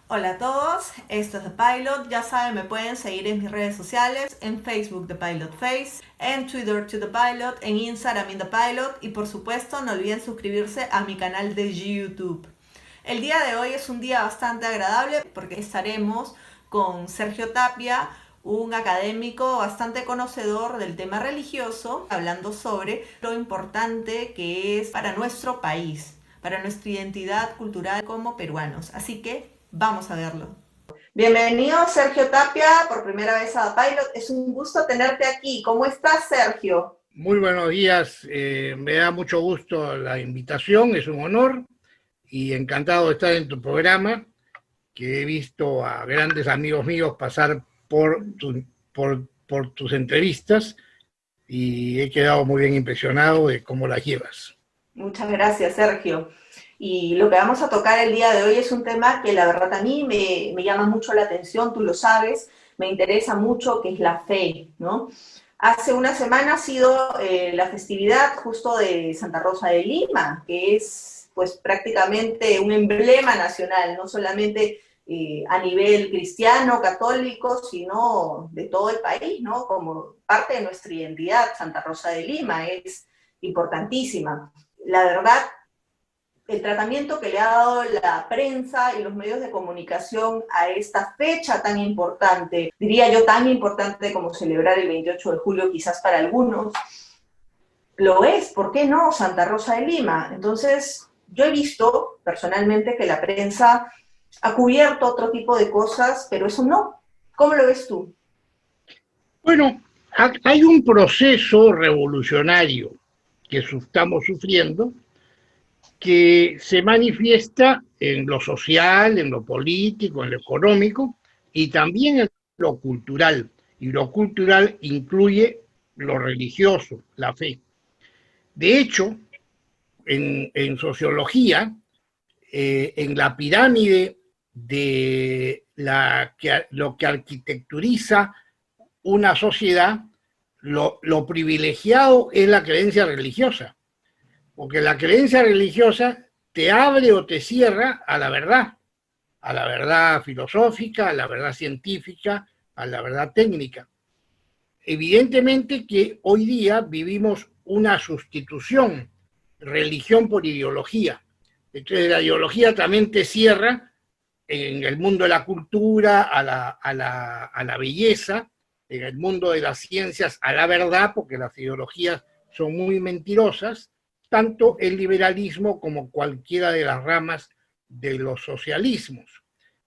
Hola a todos, esto es The Pilot. Ya saben, me pueden seguir en mis redes sociales, en Facebook The Pilot Face, en Twitter To The Pilot, en Instagram In The Pilot y por supuesto no olviden suscribirse a mi canal de YouTube. El día de hoy es un día bastante agradable porque estaremos con Sergio Tapia, un académico bastante conocedor del tema religioso, hablando sobre lo importante que es para nuestro país, para nuestra identidad cultural como peruanos. Así que vamos a verlo. Bienvenido Sergio Tapia, por primera vez a Pilot. Es un gusto tenerte aquí. ¿Cómo estás, Sergio? Muy buenos días, me da mucho gusto la invitación, es un honor y encantado de estar en tu programa, que he visto a grandes amigos míos pasar por tus entrevistas y he quedado muy bien impresionado de cómo las llevas. Muchas gracias, Sergio. Y lo que vamos a tocar el día de hoy es un tema que la verdad a mí me llama mucho la atención, tú lo sabes, me interesa mucho, que es la fe, ¿no? Hace una semana ha sido la festividad justo de Santa Rosa de Lima, que es pues prácticamente un emblema nacional, no solamente a nivel cristiano, católico, sino de todo el país, ¿no? Como parte de nuestra identidad, Santa Rosa de Lima es importantísima. La verdad, el tratamiento que le ha dado la prensa y los medios de comunicación a esta fecha tan importante, diría yo tan importante como celebrar el 28 de julio quizás para algunos, lo es, ¿por qué no? Santa Rosa de Lima. Entonces, yo he visto personalmente que la prensa ha cubierto otro tipo de cosas, pero eso no. ¿Cómo lo ves tú? Bueno, hay un proceso revolucionario que estamos sufriendo que se manifiesta en lo social, en lo político, en lo económico y también en lo cultural. Y lo cultural incluye lo religioso, la fe. De hecho, en sociología, en la pirámide de lo que arquitecturiza una sociedad, lo privilegiado es la creencia religiosa. Porque la creencia religiosa te abre o te cierra a la verdad filosófica, a la verdad científica, a la verdad técnica. Evidentemente que hoy día vivimos una sustitución, religión por ideología. Entonces la ideología también te cierra en el mundo de la cultura, a la belleza, en el mundo de las ciencias, a la verdad, porque las ideologías son muy mentirosas, tanto el liberalismo como cualquiera de las ramas de los socialismos.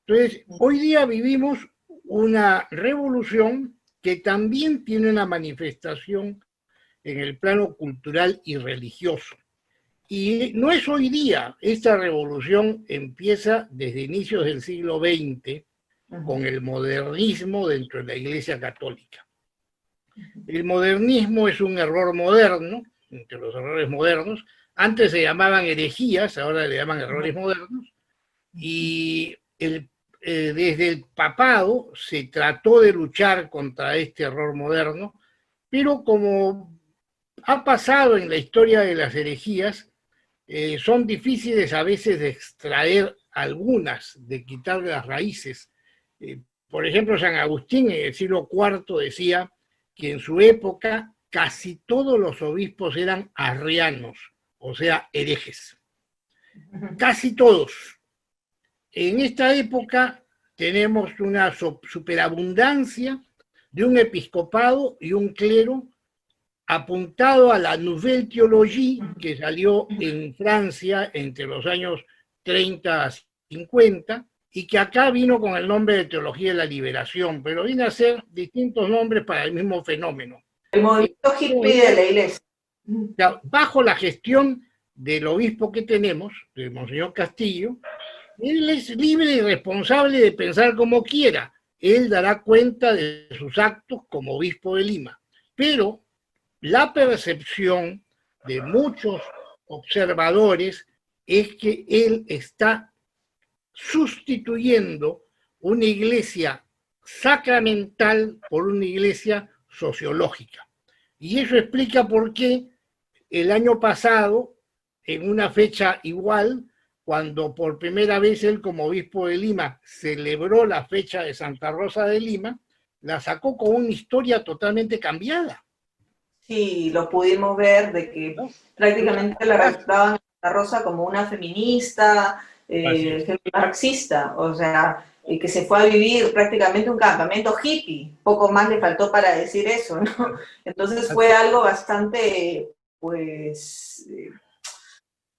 Entonces, hoy día vivimos una revolución que también tiene una manifestación en el plano cultural y religioso. Y no es hoy día, esta revolución empieza desde inicios del siglo XX con el modernismo dentro de la Iglesia Católica. El modernismo es un error moderno, entre los errores modernos. Antes se llamaban herejías, ahora le llaman errores modernos. Y desde el papado se trató de luchar contra este error moderno, pero como ha pasado en la historia de las herejías, son difíciles a veces de extraer algunas, de quitarle las raíces. Por ejemplo, San Agustín en el siglo IV decía que en su época casi todos los obispos eran arrianos, o sea, herejes. Casi todos. En esta época tenemos una superabundancia de un episcopado y un clero apuntado a la Nouvelle Théologie, que salió en Francia entre los años 30 a 50, y que acá vino con el nombre de Teología de la Liberación, pero vino a ser distintos nombres para el mismo fenómeno. El movimiento hippie de la iglesia. Bajo la gestión del obispo que tenemos, de Monseñor Castillo, él es libre y responsable de pensar como quiera. Él dará cuenta de sus actos como obispo de Lima. Pero la percepción de muchos observadores es que él está sustituyendo una iglesia sacramental por una iglesia sociológica. Y eso explica por qué el año pasado, en una fecha igual, cuando por primera vez él como obispo de Lima celebró la fecha de Santa Rosa de Lima, la sacó con una historia totalmente cambiada. Sí, lo pudimos ver de que ¿No? prácticamente la retrataban a Santa Rosa como una feminista, Así es. marxista, o sea, que se fue a vivir prácticamente un campamento hippie, poco más le faltó para decir eso, ¿no? Entonces fue algo bastante, pues,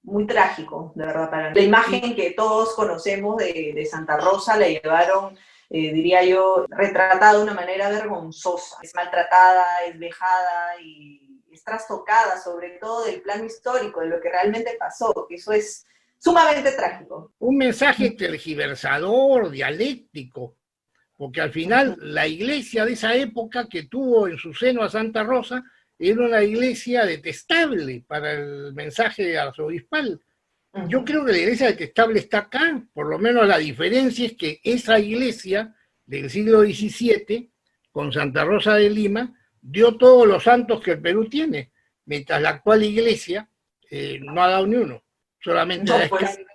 muy trágico, de verdad. Para la Y, imagen que todos conocemos de Santa Rosa la llevaron, diría yo, retratada de una manera vergonzosa. Es maltratada, es vejada y es trastocada, sobre todo del plano histórico, de lo que realmente pasó, que eso es sumamente trágico. un mensaje tergiversador, dialéctico, porque al final la iglesia de esa época que tuvo en su seno a Santa Rosa era una iglesia detestable para el mensaje arzobispal. Yo creo que la iglesia detestable está acá, por lo menos la diferencia es que esa iglesia del siglo XVII, con Santa Rosa de Lima, dio todos los santos que el Perú tiene, mientras la actual iglesia no ha dado ni uno, solamente da No, pues escándalo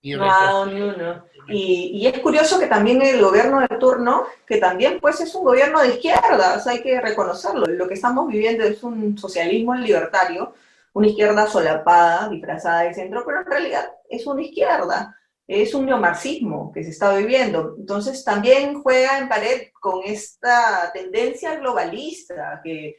y no ha reproche. dado ni uno. Y es curioso que también el gobierno de turno, que también pues es un gobierno de izquierdas, hay que reconocerlo. Lo que estamos viviendo es un socialismo libertario, una izquierda solapada, disfrazada de centro, pero en realidad es una izquierda, es un neomarxismo que se está viviendo. Entonces también juega en pared con esta tendencia globalista, que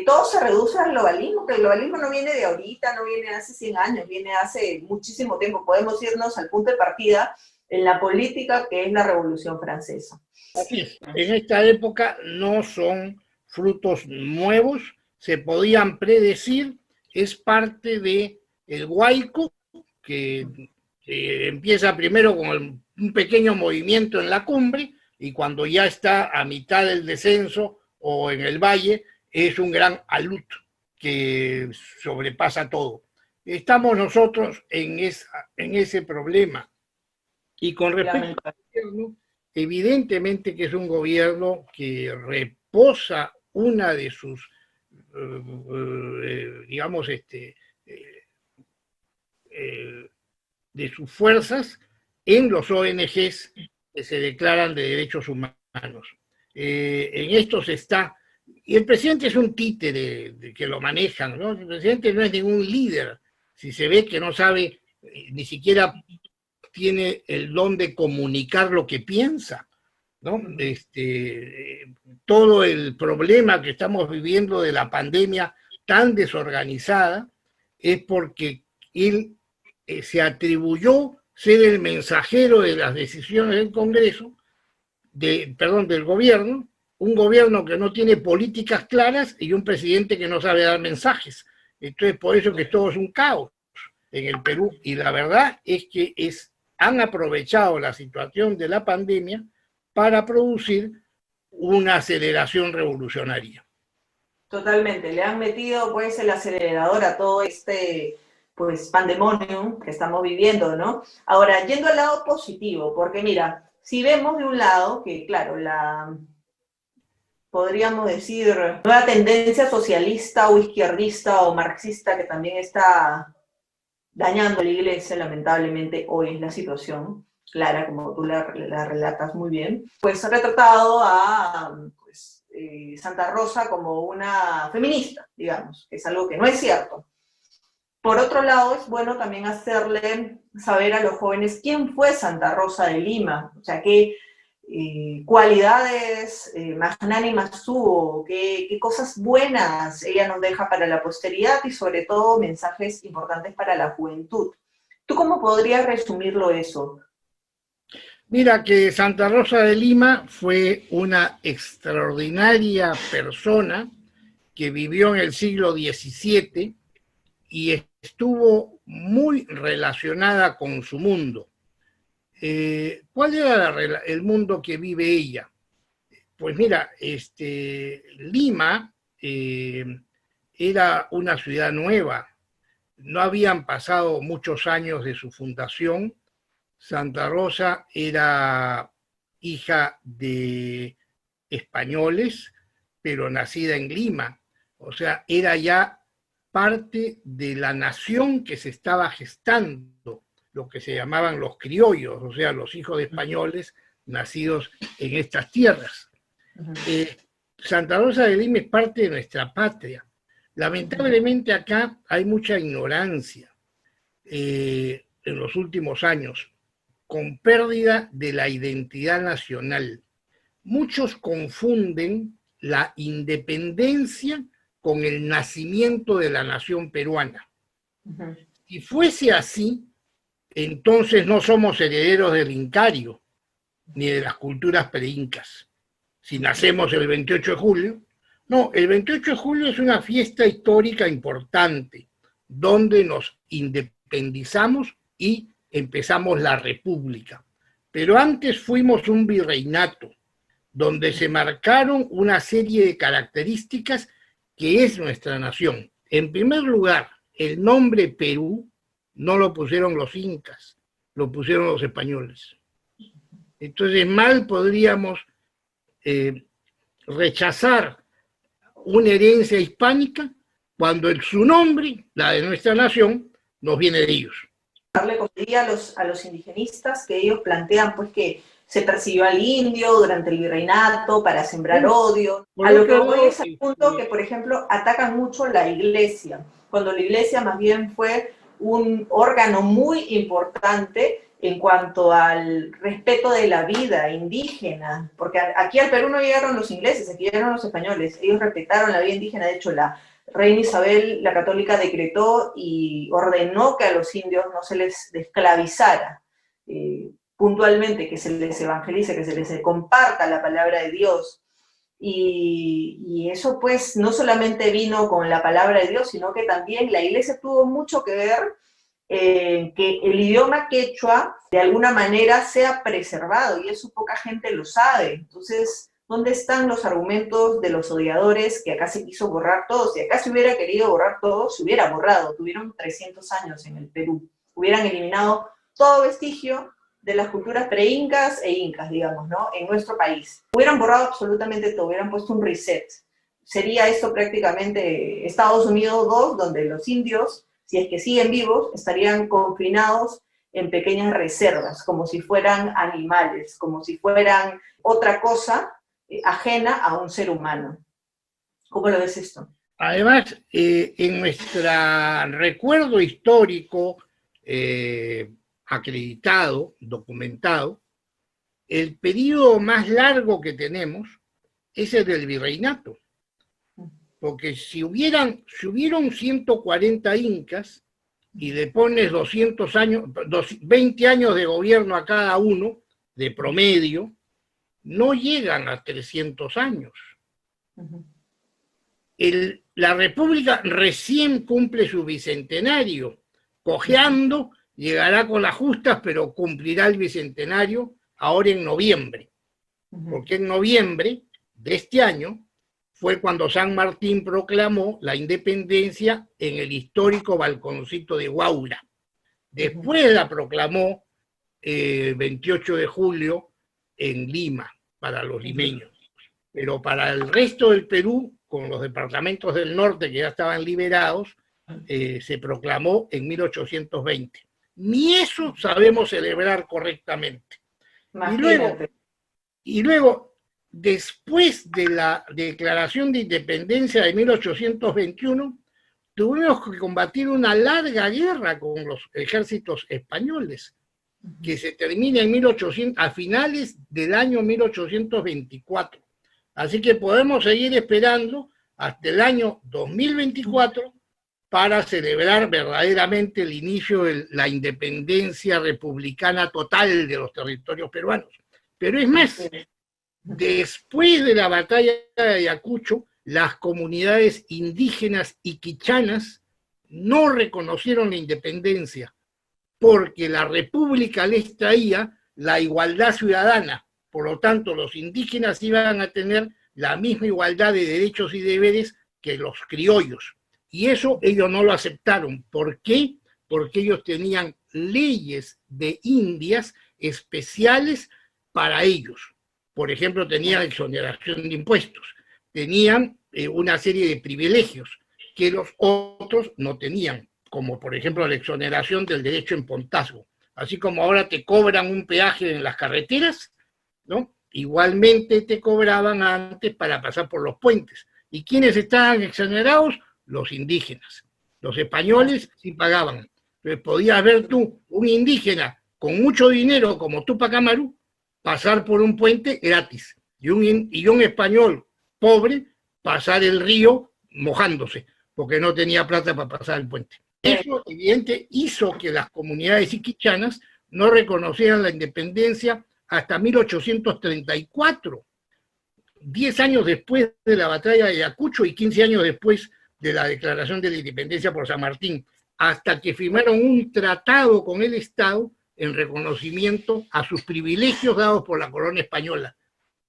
todo se reduce al globalismo, que el globalismo no viene de ahorita, no viene hace 100 años, viene hace muchísimo tiempo. Podemos irnos al punto de partida en la política, que es la Revolución Francesa. Así es. En esta época no son frutos nuevos, se podían predecir, es parte de el huaico que empieza primero con un pequeño movimiento en la cumbre y cuando ya está a mitad del descenso o en el valle es un gran alud que sobrepasa todo. Estamos nosotros en ese problema. Y con respecto al gobierno, evidentemente que es un gobierno que reposa una de sus, digamos, eh, eh, de sus fuerzas en los ONGs que se declaran de derechos humanos. En estos está, y el presidente es un títere de que lo manejan, ¿no? El presidente no es ningún líder, si se ve que no sabe ni siquiera tiene el don de comunicar lo que piensa, ¿no? Todo el problema que estamos viviendo de la pandemia tan desorganizada es porque él se atribuyó ser el mensajero de las decisiones del Congreso, perdón, del gobierno, un gobierno que no tiene políticas claras y un presidente que no sabe dar mensajes. Entonces, por eso que todo es un caos en el Perú. Y la verdad es que han aprovechado la situación de la pandemia para producir una aceleración revolucionaria. Totalmente, le han metido pues el acelerador a todo este pues pandemonium que estamos viviendo, ¿no? Ahora, yendo al lado positivo, porque mira, si vemos de un lado que, claro, podríamos decir, nueva tendencia socialista o izquierdista o marxista que también está dañando a la iglesia, lamentablemente hoy es la situación, Clara, como tú la relatas muy bien, pues ha retratado a pues, Santa Rosa como una feminista, digamos, que es algo que no es cierto. Por otro lado, es bueno también hacerle saber a los jóvenes quién fue Santa Rosa de Lima, o sea, qué cualidades magnánimas tuvo, qué cosas buenas ella nos deja para la posteridad y sobre todo mensajes importantes para la juventud. ¿Tú cómo podrías resumirlo eso? Mira que Santa Rosa de Lima fue una extraordinaria persona que vivió en el siglo XVII y estuvo muy relacionada con su mundo. ¿Cuál era el mundo que vive ella? Pues mira, Lima era una ciudad nueva, no habían pasado muchos años de su fundación. Santa Rosa era hija de españoles, pero nacida en Lima, o sea, era ya parte de la nación que se estaba gestando lo que se llamaban los criollos, o sea, los hijos de españoles nacidos en estas tierras. Santa Rosa de Lima es parte de nuestra patria. Lamentablemente acá hay mucha ignorancia en los últimos años, con pérdida de la identidad nacional. Muchos confunden la independencia con el nacimiento de la nación peruana. Si fuese así, entonces no somos herederos del incario, ni de las culturas preincas. Si nacemos el 28 de julio, no, el 28 de julio es una fiesta histórica importante, donde nos independizamos y empezamos la república. Pero antes fuimos un virreinato, donde se marcaron una serie de características que es nuestra nación. En primer lugar, el nombre Perú no lo pusieron los incas, lo pusieron los españoles. Entonces mal podríamos rechazar una herencia hispánica cuando su nombre, la de nuestra nación, nos viene de ellos. Darle como diría a los indigenistas que ellos plantean pues que se persiguió al indio durante el virreinato para sembrar odio. A lo que voy es al punto que, por ejemplo, atacan mucho la iglesia, cuando la iglesia más bien fue un órgano muy importante en cuanto al respeto de la vida indígena, porque aquí al Perú no llegaron los ingleses, aquí llegaron los españoles, ellos respetaron la vida indígena. De hecho la reina Isabel la Católica decretó y ordenó que a los indios no se les esclavizara, puntualmente, que se les evangelice, que se les comparta la palabra de Dios. Y eso pues no solamente vino con la palabra de Dios, sino que también la iglesia tuvo mucho que ver que el idioma quechua de alguna manera sea preservado, y eso poca gente lo sabe. Entonces, ¿dónde están los argumentos de los odiadores que acá se quiso borrar todo? Si acá se hubiera querido borrar todo, se hubiera borrado. Tuvieron 300 años en el Perú. Hubieran eliminado todo vestigio de las culturas pre-incas e incas, digamos, ¿no? En nuestro país. Hubieran borrado absolutamente todo, hubieran puesto un reset. Sería esto prácticamente Estados Unidos 2, donde los indios, si es que siguen vivos, estarían confinados en pequeñas reservas, como si fueran animales, como si fueran otra cosa ajena a un ser humano. ¿Cómo lo ves esto? Además, en nuestro recuerdo histórico acreditado, documentado, el periodo más largo que tenemos es el del virreinato. Porque si hubieron 140 incas y le pones 200 años, 20 años de gobierno a cada uno, de promedio, no llegan a 300 años. La República recién cumple su bicentenario, cojeando, llegará con las justas, pero cumplirá el bicentenario ahora en noviembre. Porque en noviembre de este año fue cuando San Martín proclamó la independencia en el histórico balconcito de Huaura. Después la proclamó 28 de julio en Lima, para los limeños. Pero para el resto del Perú, con los departamentos del norte que ya estaban liberados, se proclamó en 1820. Ni eso sabemos celebrar correctamente. Y luego, después de la Declaración de Independencia de 1821, tuvimos que combatir una larga guerra con los ejércitos españoles, que se termina a finales del año 1824. Así que podemos seguir esperando hasta el año 2024 para celebrar verdaderamente el inicio de la independencia republicana total de los territorios peruanos. Pero es más, después de la batalla de Ayacucho, las comunidades indígenas y quichanas no reconocieron la independencia porque la República les traía la igualdad ciudadana. Por lo tanto, los indígenas iban a tener la misma igualdad de derechos y deberes que los criollos. Y eso ellos no lo aceptaron. ¿Por qué? Porque ellos tenían leyes de indias especiales para ellos. Por ejemplo, tenían exoneración de impuestos, tenían una serie de privilegios que los otros no tenían, como por ejemplo la exoneración del derecho en pontazgo. así como ahora te cobran un peaje en las carreteras, ¿no? Igualmente te cobraban antes para pasar por los puentes. ¿Y quiénes estaban exonerados? Los indígenas. Los españoles sí pagaban. Entonces podías ver tú, un indígena con mucho dinero como Tupac Amaru, pasar por un puente gratis. Y un español pobre pasar el río mojándose, porque no tenía plata para pasar el puente. Eso, evidente, hizo que las comunidades iquichanas no reconocieran la independencia hasta 1834, 10 años después de la batalla de Ayacucho y 15 años después de la declaración de la independencia por San Martín, hasta que firmaron un tratado con el Estado en reconocimiento a sus privilegios dados por la corona española.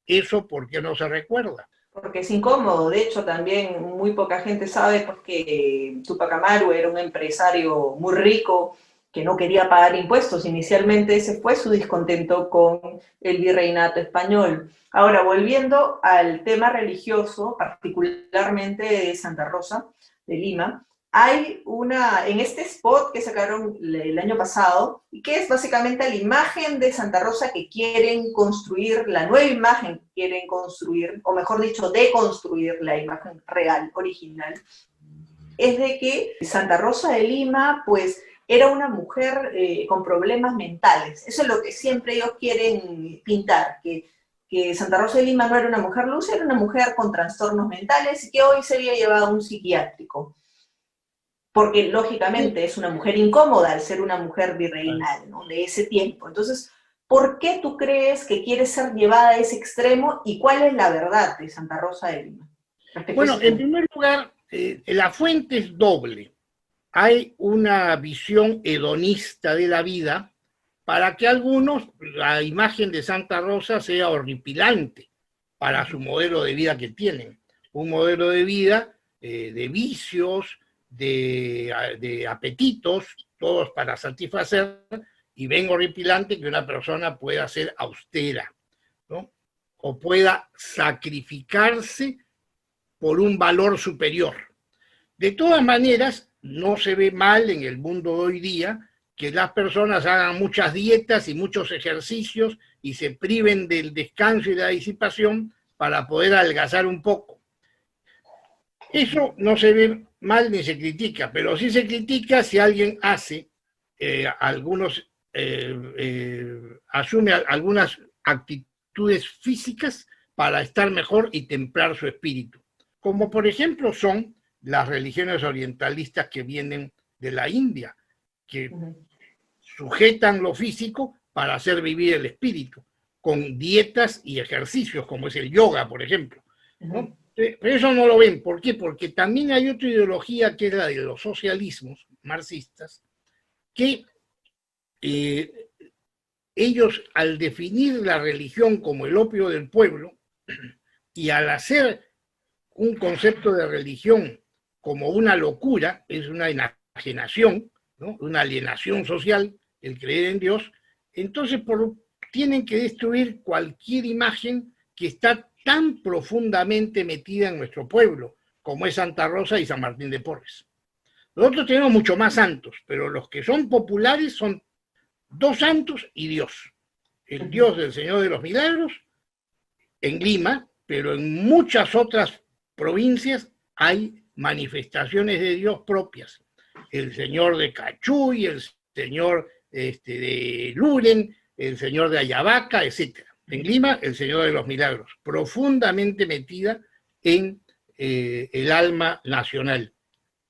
Eso, ¿por qué no se recuerda? Porque es incómodo. De hecho, también muy poca gente sabe porque Tupac Amaru era un empresario muy rico que no quería pagar impuestos. Inicialmente ese fue su descontento con el virreinato español. Ahora, volviendo al tema religioso, particularmente de Santa Rosa de Lima, hay en este spot que sacaron el año pasado, y que es básicamente la imagen de Santa Rosa que quieren construir, la nueva imagen que quieren construir, o mejor dicho, deconstruir la imagen real, original, es de que Santa Rosa de Lima, pues, era una mujer con problemas mentales. Eso es lo que siempre ellos quieren pintar, que Santa Rosa de Lima no era una mujer luz, era una mujer con trastornos mentales y que hoy sería llevada a un psiquiátrico. Porque lógicamente es una mujer incómoda al ser una mujer virreinal, ¿no? De ese tiempo. Entonces, ¿por qué tú crees que quiere ser llevada a ese extremo y cuál es la verdad de Santa Rosa de Lima? Bueno, en primer lugar, la fuente es doble. Hay una visión hedonista de la vida para que algunos la imagen de Santa Rosa sea horripilante para su modelo de vida que tienen. Un modelo de vida de vicios, de apetitos, todos para satisfacer, y ven horripilante que una persona pueda ser austera, ¿no? O pueda sacrificarse por un valor superior. De todas maneras, no se ve mal en el mundo de hoy día que las personas hagan muchas dietas y muchos ejercicios y se priven del descanso y la disipación para poder adelgazar un poco. Eso no se ve mal ni se critica, pero sí se critica si alguien hace asume algunas actitudes físicas para estar mejor y templar su espíritu, como por ejemplo son las religiones orientalistas que vienen de la India, que sujetan lo físico para hacer vivir el espíritu, con dietas y ejercicios, como es el yoga, por ejemplo, ¿no? Pero eso no lo ven. ¿Por qué? Porque también hay otra ideología que es la de los socialismos marxistas, que ellos, al definir la religión como el opio del pueblo y al hacer un concepto de religión como una locura, es una enajenación, ¿no? Una alienación social, el creer en Dios, entonces tienen que destruir cualquier imagen que está tan profundamente metida en nuestro pueblo, como es Santa Rosa y San Martín de Porres. Nosotros tenemos mucho más santos, pero los que son populares son dos santos y Dios. El Dios del Señor de los Milagros en Lima, pero en muchas otras provincias hay manifestaciones de Dios propias. El Señor de Cachuy, el Señor de Luren, el Señor de Ayabaca, etc. En Lima, el Señor de los Milagros, profundamente metida en el alma nacional.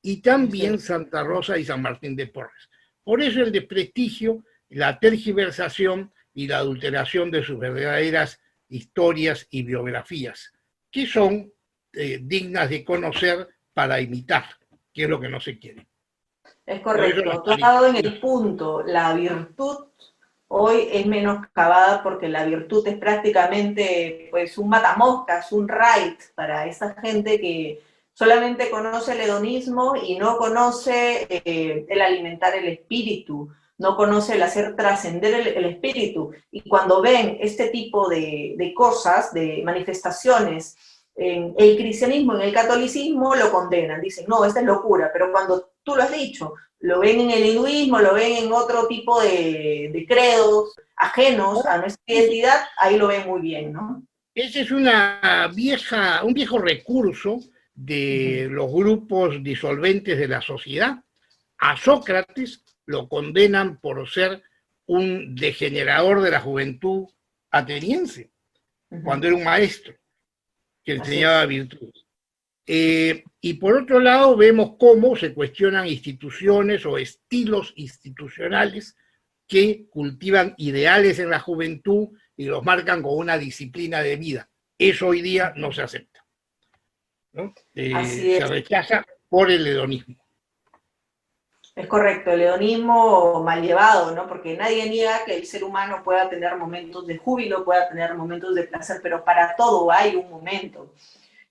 Y también Santa Rosa y San Martín de Porres. Por eso el desprestigio, la tergiversación y la adulteración de sus verdaderas historias y biografías, que son dignas de conocer para imitar, que es lo que no se quiere. Es correcto, tú has dado en el punto. La virtud hoy es menoscabada porque la virtud es prácticamente pues un matamoscas, un raid para esa gente que solamente conoce el hedonismo y no conoce el alimentar el espíritu, no conoce el hacer trascender el espíritu. Y cuando ven este tipo de cosas, de manifestaciones en el cristianismo, en el catolicismo, lo condenan. Dicen, no, esta es locura. Pero cuando tú lo has dicho, lo ven en el hinduismo, lo ven en otro tipo de credos ajenos a nuestra identidad, ahí lo ven muy bien, ¿no? Ese es un viejo recurso de Ujú. los grupos disolventes de la sociedad. A Sócrates lo condenan por ser un degenerador de la juventud ateniense, cuando Ujú. era un maestro que Así enseñaba es. virtudes. Y por otro lado vemos cómo se cuestionan instituciones o estilos institucionales que cultivan ideales en la juventud y los marcan con una disciplina de vida. Eso hoy día no se acepta, ¿no? Así Se es. rechaza por el hedonismo. Es correcto, el hedonismo mal llevado, ¿no? Porque nadie niega que el ser humano pueda tener momentos de júbilo, pueda tener momentos de placer, pero para todo hay un momento.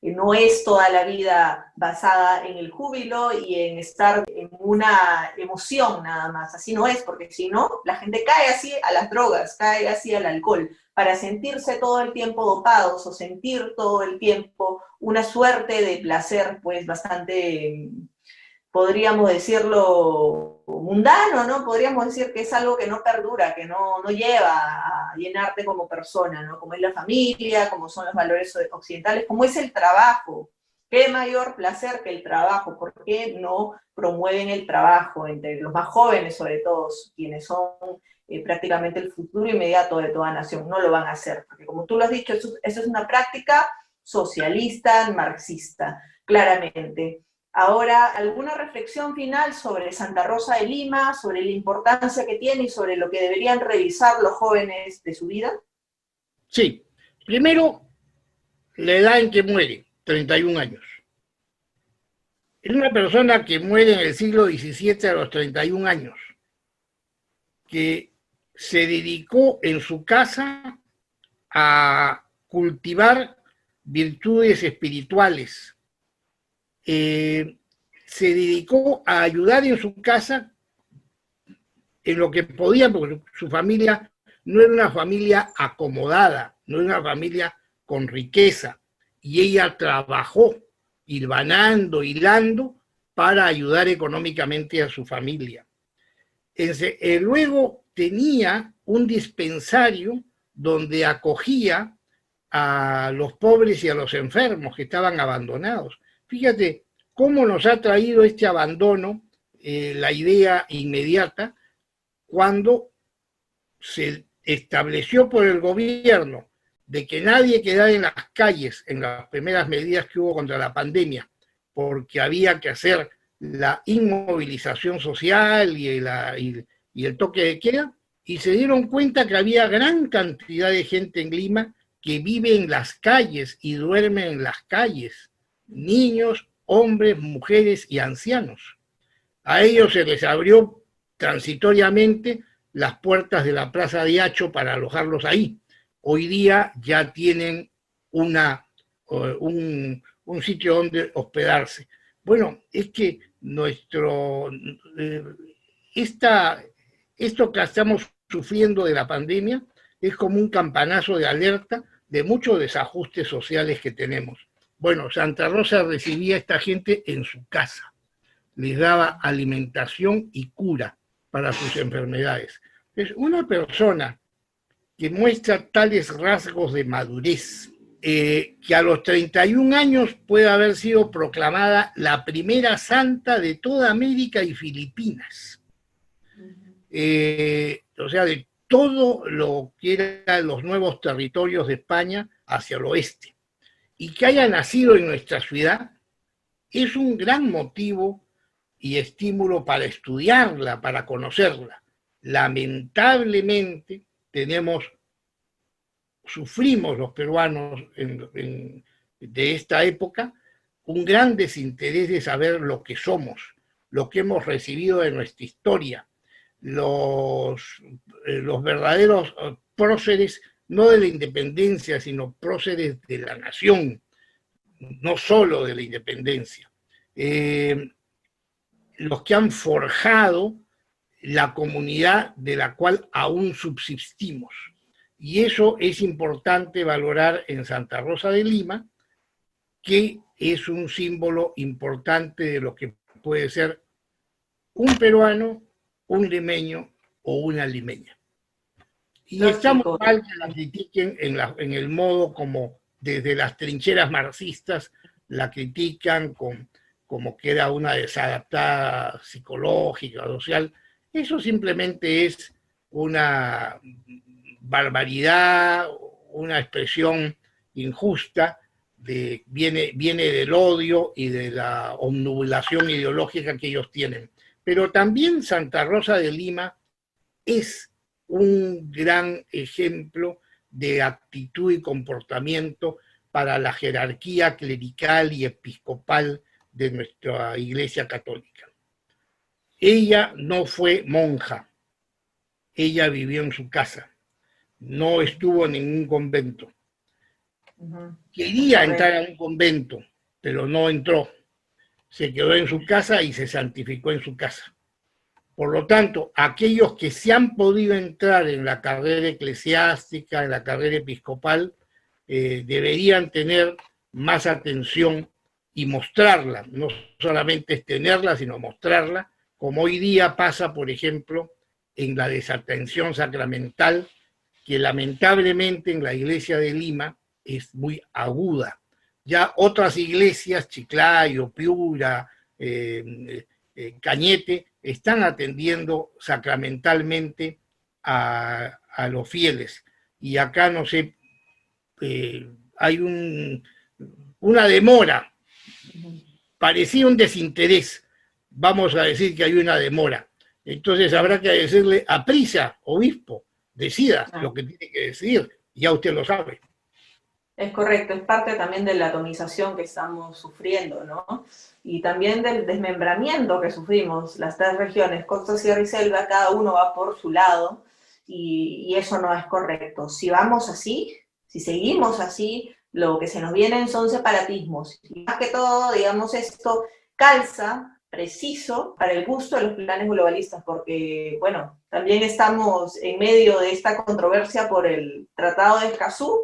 No es toda la vida basada en el júbilo y en estar en una emoción nada más. Así no es, porque si no, la gente cae así a las drogas, cae así al alcohol, para sentirse todo el tiempo dopados o sentir todo el tiempo una suerte de placer, pues bastante, podríamos decirlo, mundano, ¿no? Podríamos decir que es algo que no perdura, que no lleva a llenarte como persona, ¿no? Como es la familia, como son los valores occidentales, como es el trabajo. ¿Qué mayor placer que el trabajo? ¿Por qué no promueven el trabajo entre los más jóvenes, sobre todo, quienes son prácticamente el futuro inmediato de toda nación? No lo van a hacer, porque como tú lo has dicho, eso es una práctica socialista, marxista, claramente. Ahora, ¿alguna reflexión final sobre Santa Rosa de Lima, sobre la importancia que tiene y sobre lo que deberían revisar los jóvenes de su vida? Sí, primero, la edad en que muere, 31 años. Es una persona que muere en el siglo XVII a los 31 años, que se dedicó en su casa a cultivar virtudes espirituales. Se dedicó a ayudar en su casa en lo que podía, porque su familia no era una familia acomodada, no era una familia con riqueza, y ella trabajó hilvanando, hilando, para ayudar económicamente a su familia. Luego tenía un dispensario donde acogía a los pobres y a los enfermos que estaban abandonados. Fíjate cómo nos ha traído este abandono la idea inmediata cuando se estableció por el gobierno de que nadie quedara en las calles en las primeras medidas que hubo contra la pandemia, porque había que hacer la inmovilización social y el toque de queda, y se dieron cuenta que había gran cantidad de gente en Lima que vive en las calles y duerme en las calles, niños, hombres, mujeres y ancianos. A ellos se les abrió transitoriamente las puertas de la Plaza de Hacho para alojarlos ahí. Hoy día ya tienen un sitio donde hospedarse. Bueno, es que eh, esta, esto que estamos sufriendo de la pandemia es como un campanazo de alerta de muchos desajustes sociales que tenemos. Bueno, Santa Rosa recibía a esta gente en su casa, les daba alimentación y cura para sus enfermedades. Es una persona que muestra tales rasgos de madurez, que a los 31 años puede haber sido proclamada la primera santa de toda América y Filipinas. O sea, de todo lo que eran los nuevos territorios de España hacia el oeste. Y que haya nacido en nuestra ciudad es un gran motivo y estímulo para estudiarla, para conocerla. Lamentablemente sufrimos los peruanos de esta época un gran desinterés de saber lo que somos, lo que hemos recibido de nuestra historia, los verdaderos próceres, no de la independencia, sino próceres de la nación, no solo de la independencia. Los que han forjado la comunidad de la cual aún subsistimos. Y eso es importante valorar en Santa Rosa de Lima, que es un símbolo importante de lo que puede ser un peruano, un limeño o una limeña. Y estamos Lógico. mal que la critiquen en el modo como desde las trincheras marxistas la critican como que era una desadaptada psicológica, social. Eso simplemente es una barbaridad, una expresión injusta, viene del odio y de la obnubilación ideológica que ellos tienen. Pero también Santa Rosa de Lima es un gran ejemplo de actitud y comportamiento para la jerarquía clerical y episcopal de nuestra Iglesia Católica. Ella no fue monja, ella vivió en su casa, no estuvo en ningún convento. Quería entrar a un convento, pero no entró. Se quedó en su casa y se santificó en su casa. Por lo tanto, aquellos que se han podido entrar en la carrera eclesiástica, en la carrera episcopal, deberían tener más atención y mostrarla, no solamente es tenerla, sino mostrarla, como hoy día pasa, por ejemplo, en la desatención sacramental, que lamentablemente en la iglesia de Lima es muy aguda. Ya otras iglesias, Chiclayo, Piura, Cañete, están atendiendo sacramentalmente a los fieles. Y acá, no sé, hay una demora, parecía un desinterés, vamos a decir que hay una demora. Entonces habrá que decirle a prisa, obispo, decida lo que tiene que decidir, ya usted lo sabe. Es correcto, es parte también de la atomización que estamos sufriendo, ¿no? Y también del desmembramiento que sufrimos. Las tres regiones, costa, sierra y selva, cada uno va por su lado y eso no es correcto. Si vamos así, si seguimos así, lo que se nos vienen son separatismos. Y más que todo, digamos, esto calza preciso para el gusto de los planes globalistas, porque, bueno, también estamos en medio de esta controversia por el Tratado de Escazú,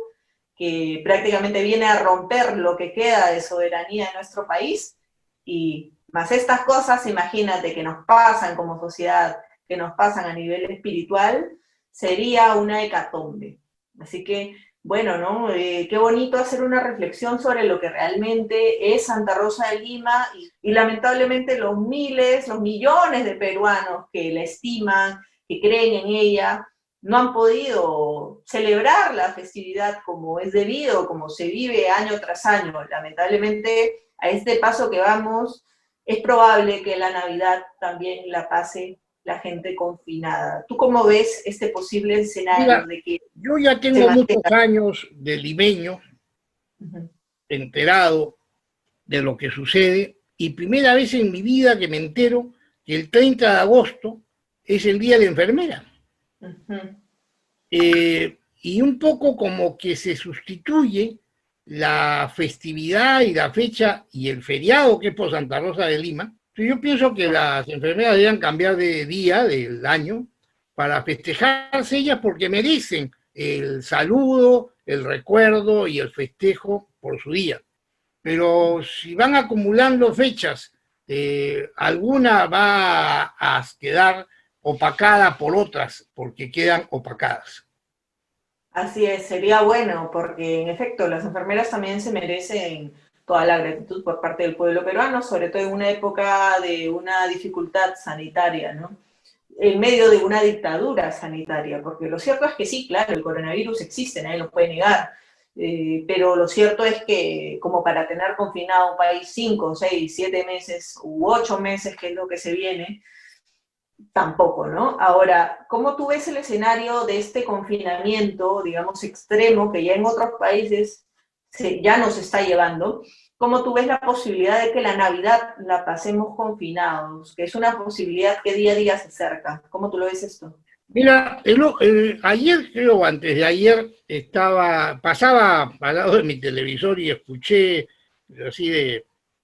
que prácticamente viene a romper lo que queda de soberanía de nuestro país, y más estas cosas, imagínate, que nos pasan como sociedad, que nos pasan a nivel espiritual, sería una hecatombe. Así que, bueno, ¿no? Qué bonito hacer una reflexión sobre lo que realmente es Santa Rosa de Lima y lamentablemente los miles, los millones de peruanos que la estiman, que creen en ella, no han podido celebrar la festividad como es debido, como se vive año tras año. Lamentablemente, a este paso que vamos, es probable que la Navidad también la pase la gente confinada. ¿Tú cómo ves este posible escenario? Mira, de que yo ya se tengo muchos mantenga? años de limeño, enterado de lo que sucede, y primera vez en mi vida que me entero que el 30 de agosto es el Día de la Enfermera. Y un poco como que se sustituye la festividad y la fecha y el feriado que es por Santa Rosa de Lima. Yo pienso que las enfermeras deben cambiar de día del año para festejarse ellas porque merecen el saludo, el recuerdo y el festejo por su día. Pero si van acumulando fechas, alguna va a quedar opacada por otras, porque quedan opacadas. Así es, sería bueno, porque en efecto las enfermeras también se merecen toda la gratitud por parte del pueblo peruano, sobre todo en una época de una dificultad sanitaria, ¿no? En medio de una dictadura sanitaria, porque lo cierto es que sí, claro, el coronavirus existe, nadie lo puede negar, pero lo cierto es que como para tener confinado un país 5, 6, 7 meses u 8 meses, que es lo que se viene, tampoco, ¿no? Ahora, ¿cómo tú ves el escenario de este confinamiento, digamos, extremo, que ya en otros países ya nos está llevando? ¿Cómo tú ves la posibilidad de que la Navidad la pasemos confinados? Que es una posibilidad que día a día se acerca. ¿Cómo tú lo ves esto? Mira, ayer, creo, antes de ayer, pasaba al lado de mi televisor y escuché, así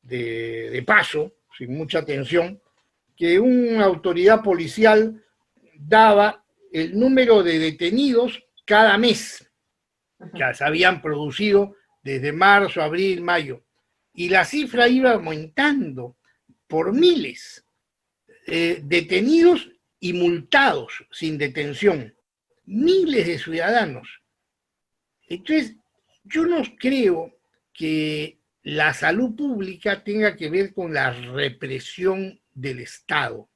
de paso, sin mucha atención, que una autoridad policial daba el número de detenidos cada mes que se habían producido desde marzo, abril, mayo. Y la cifra iba aumentando por miles. detenidos y multados sin detención. Miles de ciudadanos. Entonces, yo no creo que la salud pública tenga que ver con la represión del Estado,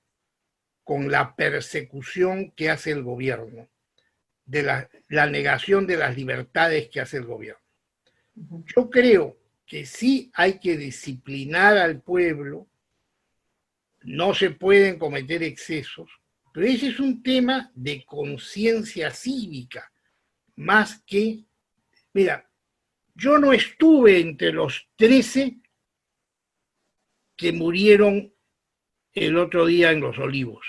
con la persecución que hace el gobierno, de la negación de las libertades que hace el gobierno. Yo creo que sí hay que disciplinar al pueblo, no se pueden cometer excesos, pero ese es un tema de conciencia cívica, más que, mira, yo no estuve entre los 13 que murieron el otro día en Los Olivos.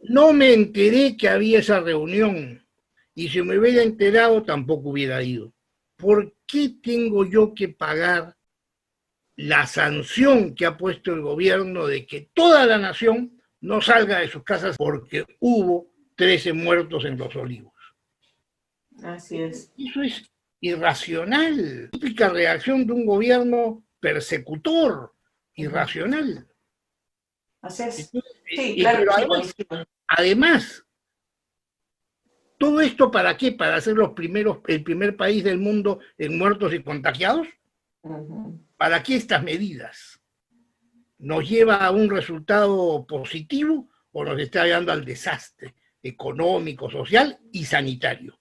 No me enteré que había esa reunión y si me hubiera enterado tampoco hubiera ido. ¿Por qué tengo yo que pagar la sanción que ha puesto el gobierno de que toda la nación no salga de sus casas porque hubo 13 muertos en Los Olivos? Así es. Eso es irracional, típica reacción de un gobierno persecutor, irracional. Así es. Sí, Y, claro pero que sí, además, ¿todo esto para qué? ¿Para ser el primer país del mundo en muertos y contagiados? ¿Para qué estas medidas? ¿Nos lleva a un resultado positivo o nos está llevando al desastre económico, social y sanitario?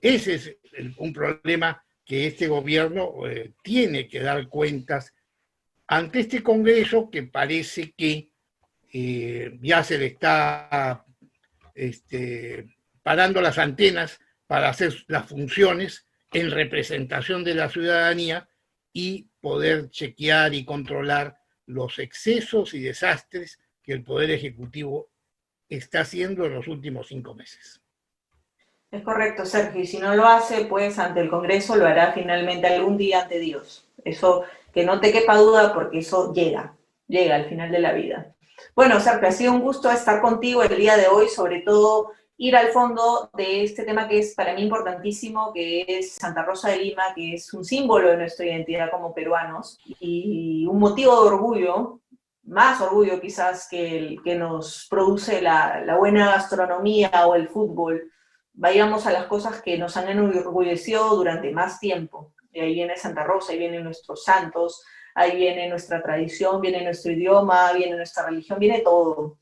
Ese es un problema que este gobierno tiene que dar cuentas ante este Congreso que parece que ya se le está parando las antenas para hacer las funciones en representación de la ciudadanía y poder chequear y controlar los excesos y desastres que el Poder Ejecutivo está haciendo en los últimos 5 meses. Es correcto, Sergio, y si no lo hace, pues ante el Congreso lo hará finalmente algún día ante Dios. Eso, que no te quepa duda, porque eso llega al final de la vida. Bueno, Sergio, ha sido un gusto estar contigo el día de hoy, sobre todo ir al fondo de este tema que es para mí importantísimo, que es Santa Rosa de Lima, que es un símbolo de nuestra identidad como peruanos y un motivo de orgullo, más orgullo quizás que el que nos produce la buena gastronomía o el fútbol. Vayamos a las cosas que nos han enorgullecido durante más tiempo. Y ahí viene Santa Rosa, ahí vienen nuestros santos, ahí viene nuestra tradición, viene nuestro idioma, viene nuestra religión, viene todo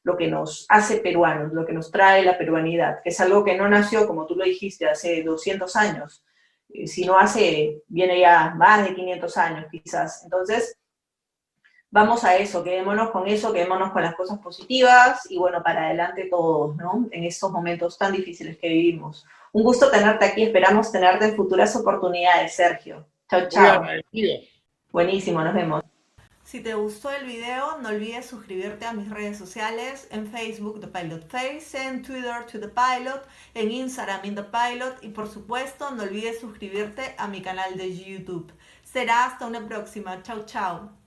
lo que nos hace peruanos, lo que nos trae la peruanidad, que es algo que no nació, como tú lo dijiste, hace 200 años, sino viene ya más de 500 años quizás. Entonces, vamos a eso, quedémonos con las cosas positivas y bueno, para adelante todos, ¿no? En estos momentos tan difíciles que vivimos. Un gusto tenerte aquí, esperamos tenerte en futuras oportunidades, Sergio. Chao, chao. Buenísimo, nos vemos. Si te gustó el video, no olvides suscribirte a mis redes sociales, en Facebook The Pilot Face, en Twitter To The Pilot, en Instagram In The Pilot y por supuesto no olvides suscribirte a mi canal de YouTube. Será hasta una próxima. Chao, chao.